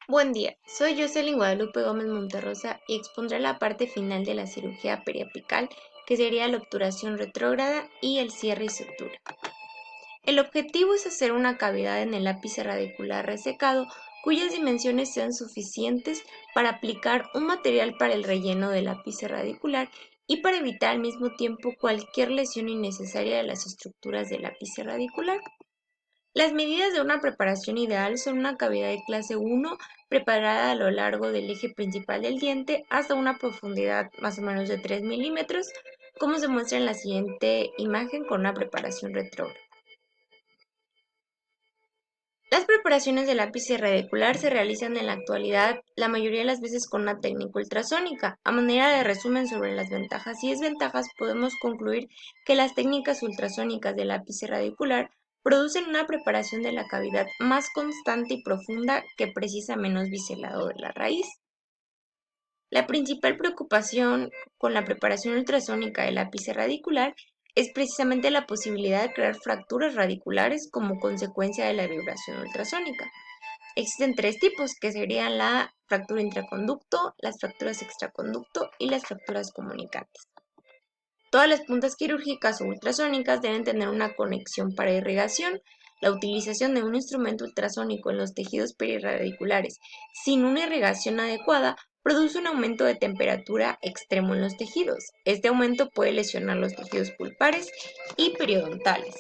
Buen día, soy Jocelyn Guadalupe Gómez Monterrosa y expondré la parte final de la cirugía periapical, que sería la obturación retrógrada y el cierre y sutura. El objetivo es hacer una cavidad en el ápice radicular resecado cuyas dimensiones sean suficientes para aplicar un material para el relleno del ápice radicular y para evitar al mismo tiempo cualquier lesión innecesaria de las estructuras del ápice radicular. Las medidas de una preparación ideal son una cavidad de clase 1 preparada a lo largo del eje principal del diente hasta una profundidad más o menos de 3 milímetros, como se muestra en la siguiente imagen con una preparación retrógrada. Las preparaciones del ápice radicular se realizan en la actualidad la mayoría de las veces con una técnica ultrasónica. A manera de resumen sobre las ventajas y desventajas, podemos concluir que las técnicas ultrasónicas del ápice radicular producen una preparación de la cavidad más constante y profunda que precisa menos biselado de la raíz. La principal preocupación con la preparación ultrasónica del ápice radicular es precisamente la posibilidad de crear fracturas radiculares como consecuencia de la vibración ultrasónica. Existen tres tipos, que serían la fractura intraconducto, las fracturas extraconducto y las fracturas comunicantes. Todas las puntas quirúrgicas o ultrasónicas deben tener una conexión para irrigación. La utilización de un instrumento ultrasónico en los tejidos periradiculares sin una irrigación adecuada produce un aumento de temperatura extremo en los tejidos. Este aumento puede lesionar los tejidos pulpares y periodontales.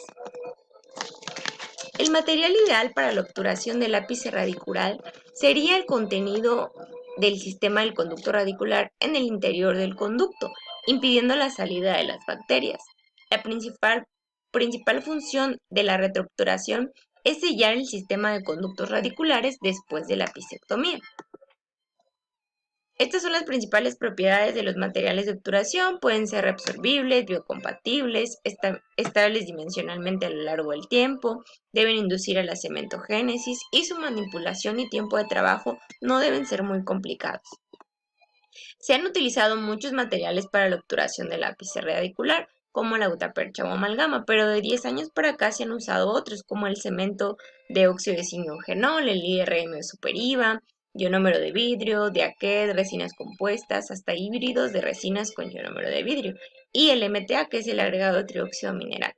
El material ideal para la obturación del ápice radicular sería el contenido del sistema del conducto radicular en el interior del conducto, impidiendo la salida de las bacterias. La principal función de la retroobturación es sellar el sistema de conductos radiculares después de la apicectomía. Estas son las principales propiedades de los materiales de obturación. Pueden ser reabsorbibles, biocompatibles, estables dimensionalmente a lo largo del tiempo, deben inducir a la cementogénesis y su manipulación y tiempo de trabajo no deben ser muy complicados. Se han utilizado muchos materiales para la obturación del ápice radicular, como la gutapercha o amalgama, pero de 10 años para acá se han usado otros, como el cemento de óxido de zinc-genol, el IRM o superiva, ionómero de vidrio, diaquet, resinas compuestas, hasta híbridos de resinas con ionómero de vidrio, y el MTA, que es el agregado de trióxido mineral.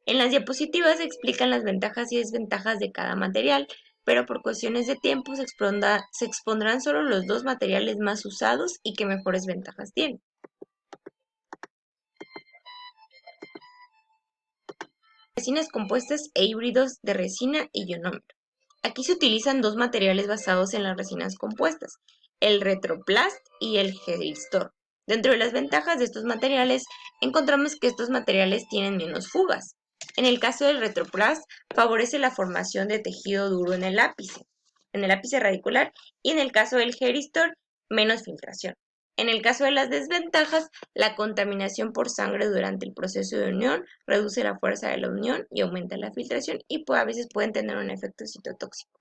En las diapositivas se explican las ventajas y desventajas de cada material, pero por cuestiones de tiempo se expondrán solo los dos materiales más usados y que mejores ventajas tienen. Resinas compuestas e híbridos de resina y ionómero. Aquí se utilizan dos materiales basados en las resinas compuestas, el Retroplast y el Gelistor. Dentro de las ventajas de estos materiales, encontramos que estos materiales tienen menos fugas. En el caso del Retroplast, favorece la formación de tejido duro en el ápice radicular, y en el caso del Gelistor, menos filtración. En el caso de las desventajas, la contaminación por sangre durante el proceso de unión reduce la fuerza de la unión y aumenta la filtración, y a veces pueden tener un efecto citotóxico.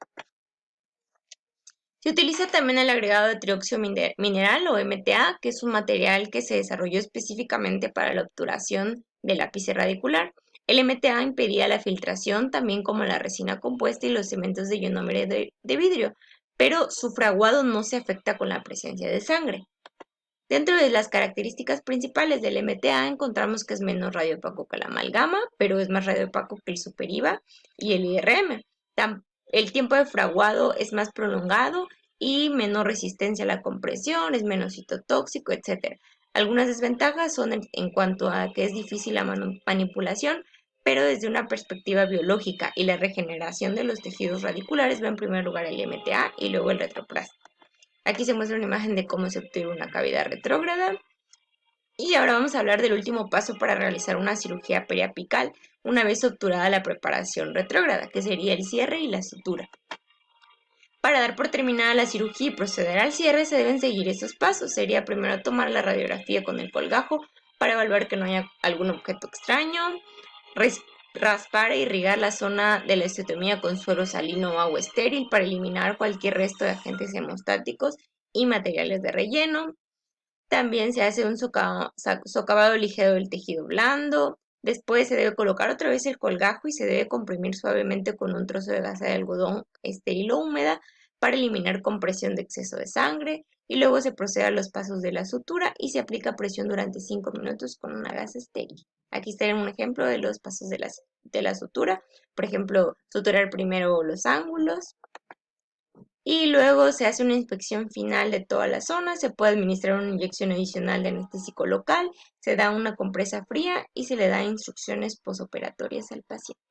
Se utiliza también el agregado de trióxido mineral o MTA, que es un material que se desarrolló específicamente para la obturación del ápice radicular. El MTA impedía la filtración, también como la resina compuesta y los cementos de ionómero de vidrio, pero su fraguado no se afecta con la presencia de sangre. Dentro de las características principales del MTA encontramos que es menos radiopaco que la amalgama, pero es más radiopaco que el superiva y el IRM. El tiempo de fraguado es más prolongado y menor resistencia a la compresión, es menos citotóxico, etc. Algunas desventajas son en cuanto a que es difícil la manipulación, pero desde una perspectiva biológica y la regeneración de los tejidos radiculares va en primer lugar el MTA y luego el retroplast. Aquí se muestra una imagen de cómo se obtiene una cavidad retrógrada. Y ahora vamos a hablar del último paso para realizar una cirugía periapical una vez obturada la preparación retrógrada, que sería el cierre y la sutura. Para dar por terminada la cirugía y proceder al cierre se deben seguir estos pasos. Sería primero tomar la radiografía con el colgajo para evaluar que no haya algún objeto extraño, raspar e irrigar la zona de la osteotomía con suero salino o agua estéril para eliminar cualquier resto de agentes hemostáticos y materiales de relleno. También se hace un socavado ligero del tejido blando. Después se debe colocar otra vez el colgajo y se debe comprimir suavemente con un trozo de gasa de algodón estéril o húmeda para eliminar compresión de exceso de sangre y luego se procede a los pasos de la sutura y se aplica presión durante 5 minutos con una gasa estéril. Aquí está un ejemplo de los pasos de la sutura. Por ejemplo, suturar primero los ángulos y luego se hace una inspección final de toda la zona, se puede administrar una inyección adicional de anestésico local, se da una compresa fría y se le da instrucciones posoperatorias al paciente.